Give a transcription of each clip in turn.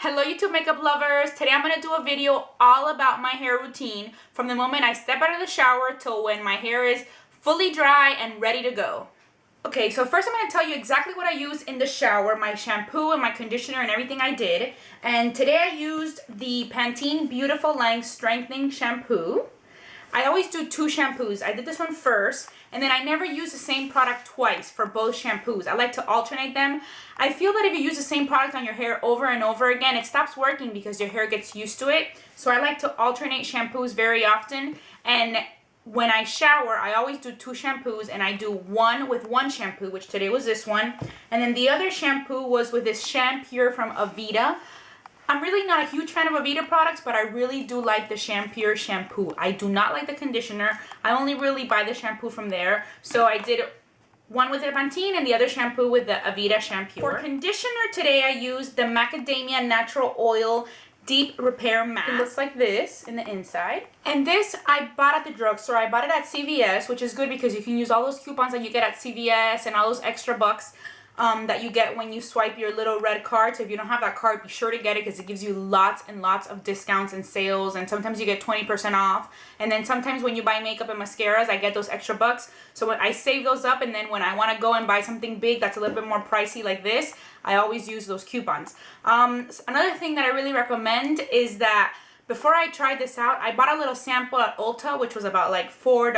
Hello YouTube makeup lovers. Today I'm going to do a video all about my hair routine from the moment I step out of the shower till when my hair is fully dry and ready to go. Okay, so first I'm going to tell you exactly what I use in the shower, my shampoo and my conditioner and everything I did. And today I used the Pantene Beautiful Length Strengthening Shampoo. I always do two shampoos. I did this one first, and then I never use the same product twice for both shampoos. I like to alternate them. I feel that if you use the same product on your hair over and over again, it stops working because your hair gets used to it. So I like to alternate shampoos very often. And when I shower, I always do two shampoos, and I do one with one shampoo, which today was this one. And then the other shampoo was with this Shampure from Aveda. I'm really not a huge fan of Aveda products, but I really do like the Shampure shampoo. I do not like the conditioner. I only really buy the shampoo from there. So I did one with the Pantene and the other shampoo with the Aveda Shampure. For conditioner today, I used the Macadamia Natural Oil Deep Repair Mask. It looks like this in the inside. And this I bought at the drugstore. I bought it at CVS, which is good because you can use all those coupons that you get at CVS and all those extra bucks that you get when you swipe your little red card. So if you don't have that card, be sure to get it because it gives you lots and lots of discounts and sales, and sometimes you get 20% off. And then sometimes when you buy makeup and mascaras, I get those extra bucks. So when I save those up, and then when I want to go and buy something big that's a little bit more pricey like this, I always use those coupons. Another thing that I really recommend is that before I tried this out, I bought a little sample at Ulta, which was about like $4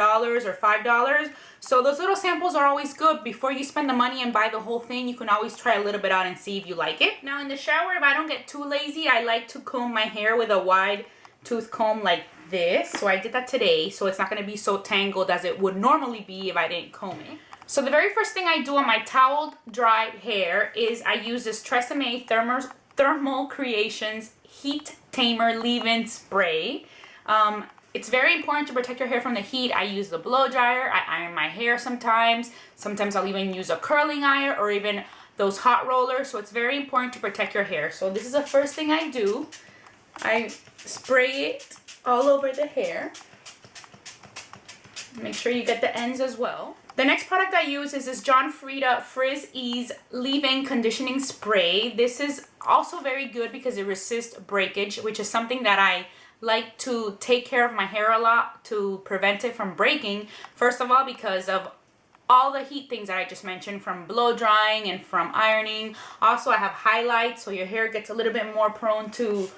or $5. So those little samples are always good. Before you spend the money and buy the whole thing, you can always try a little bit out and see if you like it. Now in the shower, if I don't get too lazy, I like to comb my hair with a wide tooth comb like this. So I did that today, so it's not going to be so tangled as it would normally be if I didn't comb it. So the very first thing I do on my towel dry hair is I use this Tresemme Thermal Creations Heat Tamer leave-in spray. It's very important to protect your hair from the heat. I use the blow dryer. I iron my hair sometimes. Sometimes I'll even use a curling iron or even those hot rollers. So it's very important to protect your hair. So this is the first thing I do. I spray it all over the hair. Make sure you get the ends as well. The next product I use is this Freida Frizz Ease Leave-In Conditioning Spray. This is also very good because it resists breakage, which is something that I like to take care of my hair a lot to prevent it from breaking. First of all, because of all the heat things that I just mentioned, from blow drying and from ironing. Also, I have highlights, so your hair gets a little bit more prone to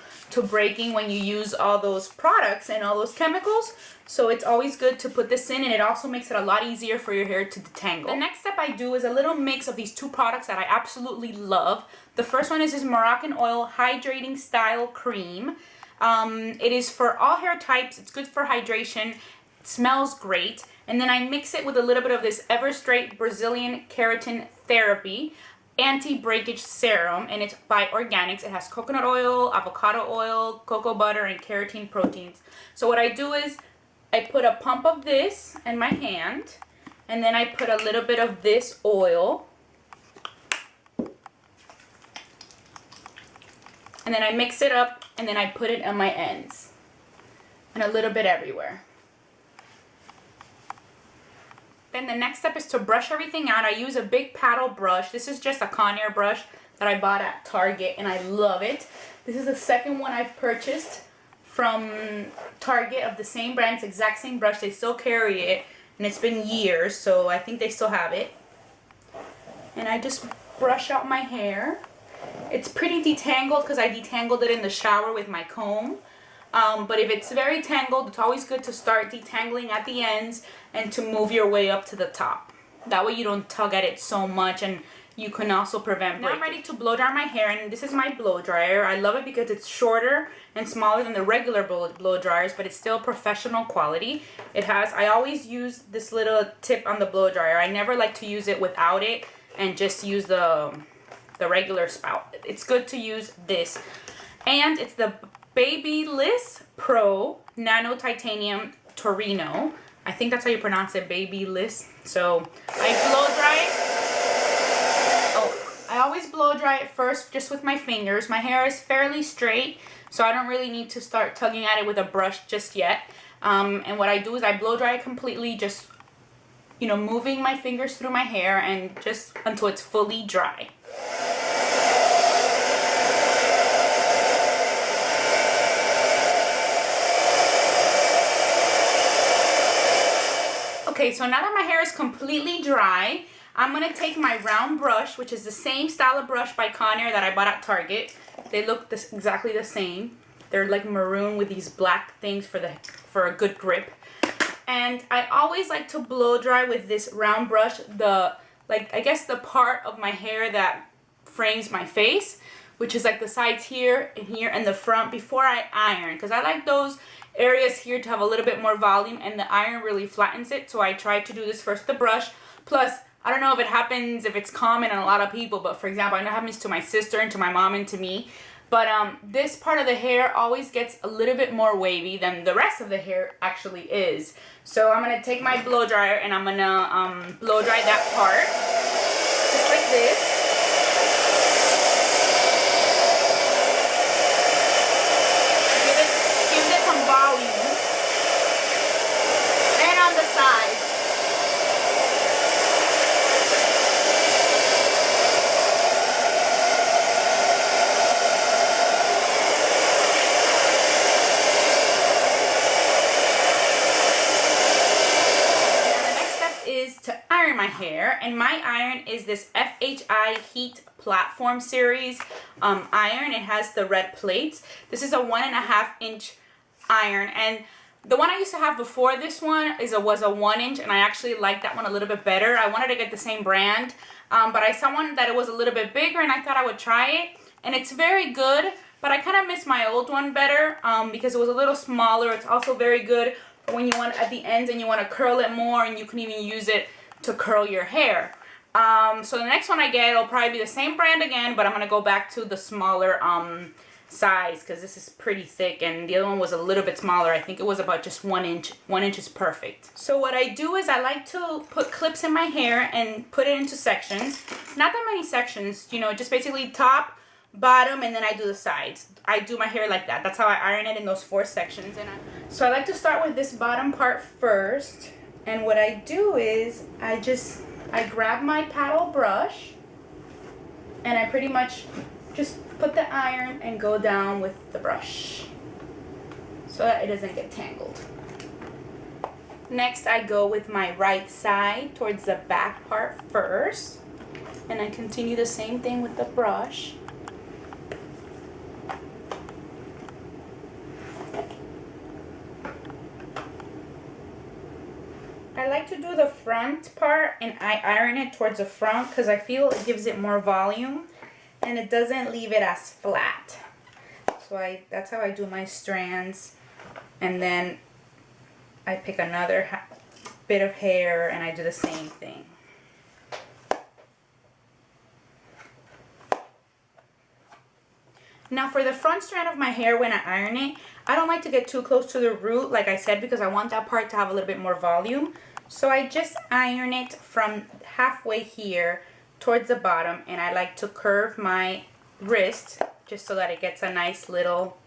breaking when you use all those products and all those chemicals. So it's always good to put this in, and it also makes it a lot easier for your hair to detangle. The next step I do is a little mix of these two products that I absolutely love. The first one is this Moroccan Oil Hydrating Style Cream. It is for all hair types. It's good for hydration. It smells great. And then I mix it with a little bit of this Ever Straight Brazilian Keratin Therapy Anti-Breakage Serum, and it's by Organix. It has coconut oil, avocado oil, cocoa butter, and keratin proteins. So what I do is I put a pump of this in my hand, and then I put a little bit of this oil, and then I mix it up, and then I put it on my ends and a little bit everywhere. Then the next step is to brush everything out. I use a big paddle brush. This is just a Conair brush that I bought at Target, and I love it. This is the second one I've purchased from Target of the same brand. It's the exact same brush. They still carry it, and it's been years, so I think they still have it. And I just brush out my hair. It's pretty detangled because I detangled it in the shower with my comb. But if it's very tangled, it's always good to start detangling at the ends and to move your way up to the top. That way you don't tug at it so much, and you can also prevent breakage. Now I'm ready to blow dry my hair, and this is my blow dryer. I love it because it's shorter and smaller than the regular blow dryers, but it's still professional quality. I always use this little tip on the blow dryer. I never like to use it without it and just use the regular spout. It's good to use this. And it's the Babyliss Pro Nano Titanium Torino. I think that's how you pronounce it, Babyliss. So I blow dry it. I always blow dry it first just with my fingers. My hair is fairly straight, so I don't really need to start tugging at it with a brush just yet. And what I do is I blow dry it completely, just, moving my fingers through my hair and just until it's fully dry. Okay, so now that my hair is completely dry, I'm going to take my round brush, which is the same style of brush by Conair that I bought at Target. They look exactly the same. They're like maroon with these black things for a good grip. And I always like to blow dry with this round brush I guess the part of my hair that frames my face, which is like the sides here and the front before I iron, because I like those areas here to have a little bit more volume, and the iron really flattens it. So I try to do this first with the brush. Plus, I don't know if it's common on a lot of people, but for example, I know it happens to my sister and to my mom and to me. But this part of the hair always gets a little bit more wavy than the rest of the hair actually is. So I'm going to take my blow dryer and I'm going to blow dry that part. Just like this. Gives it some volume. And on the sides. My hair, and my iron is this FHI Heat Platform Series iron. It has the red plates. This is a 1.5 inch iron, and the one I used to have before this one was a 1 inch, and I actually liked that one a little bit better. I wanted to get the same brand, but I saw one that it was a little bit bigger, and I thought I would try it, and it's very good. But I kind of miss my old one better because it was a little smaller. It's also very good for when you want at the ends and you want to curl it more, and you can even use it to curl your hair. So the next one I get, it'll probably be the same brand again, but I'm going to go back to the smaller size because this is pretty thick, and the other one was a little bit smaller. I think it was about just 1 inch. 1 inch is perfect. So what I do is I like to put clips in my hair and put it into sections. Not that many sections, you know, just basically top, bottom, and then I do the sides. I do my hair like that. That's how I iron it in those 4 sections. So I like to start with this bottom part first. And what I do is I grab my paddle brush and I pretty much just put the iron and go down with the brush so that it doesn't get tangled. Next I go with my right side towards the back part first, and I continue the same thing with the brush. I like to do the front part and I iron it towards the front because I feel it gives it more volume and it doesn't leave it as flat. So that's how I do my strands, and then I pick another bit of hair and I do the same thing. Now for the front strand of my hair, when I iron it, I don't like to get too close to the root, like I said, because I want that part to have a little bit more volume. So I just iron it from halfway here towards the bottom, and I like to curve my wrist just so that it gets a nice little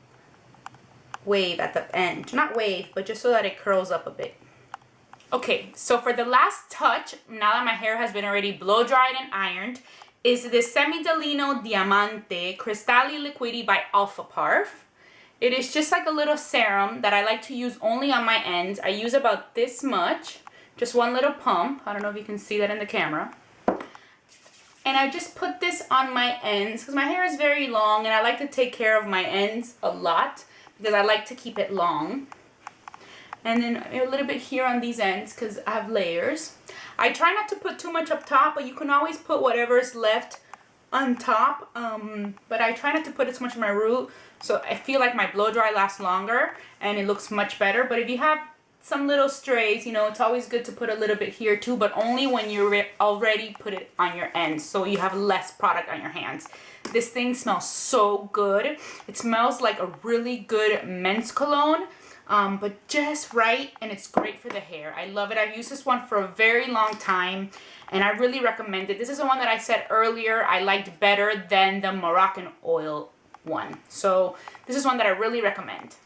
wave at the end. Not wave, but just so that it curls up a bit. Okay, so for the last touch, now that my hair has been already blow dried and ironed, is this Semme de Lino Diamante Cristalli Liquidi by Alfaparf. It is just like a little serum that I like to use only on my ends. I use about this much, just one little pump. I don't know if you can see that in the camera. And I just put this on my ends because my hair is very long and I like to take care of my ends a lot because I like to keep it long. And then a little bit here on these ends because I have layers. I try not to put too much up top, but you can always put whatever is left on top. But I try not to put as much in my root, so I feel like my blow dry lasts longer and it looks much better. But if you have some little strays, you know, it's always good to put a little bit here too, but only when you already put it on your ends, so you have less product on your hands. This thing smells so good. It smells like a really good men's cologne. But just right, and it's great for the hair. I love it. I've used this one for a very long time, and I really recommend it. This is the one that I said earlier I liked better than the Moroccan oil one. So this is one that I really recommend.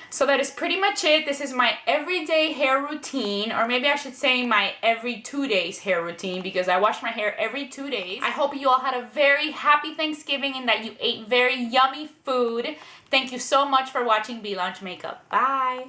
So that is pretty much it. This is my everyday hair routine, or maybe I should say my every 2 days hair routine, because I wash my hair every 2 days. I hope you all had a very happy Thanksgiving and that you ate very yummy food. Thank you so much for watching Be Launch Makeup. Bye!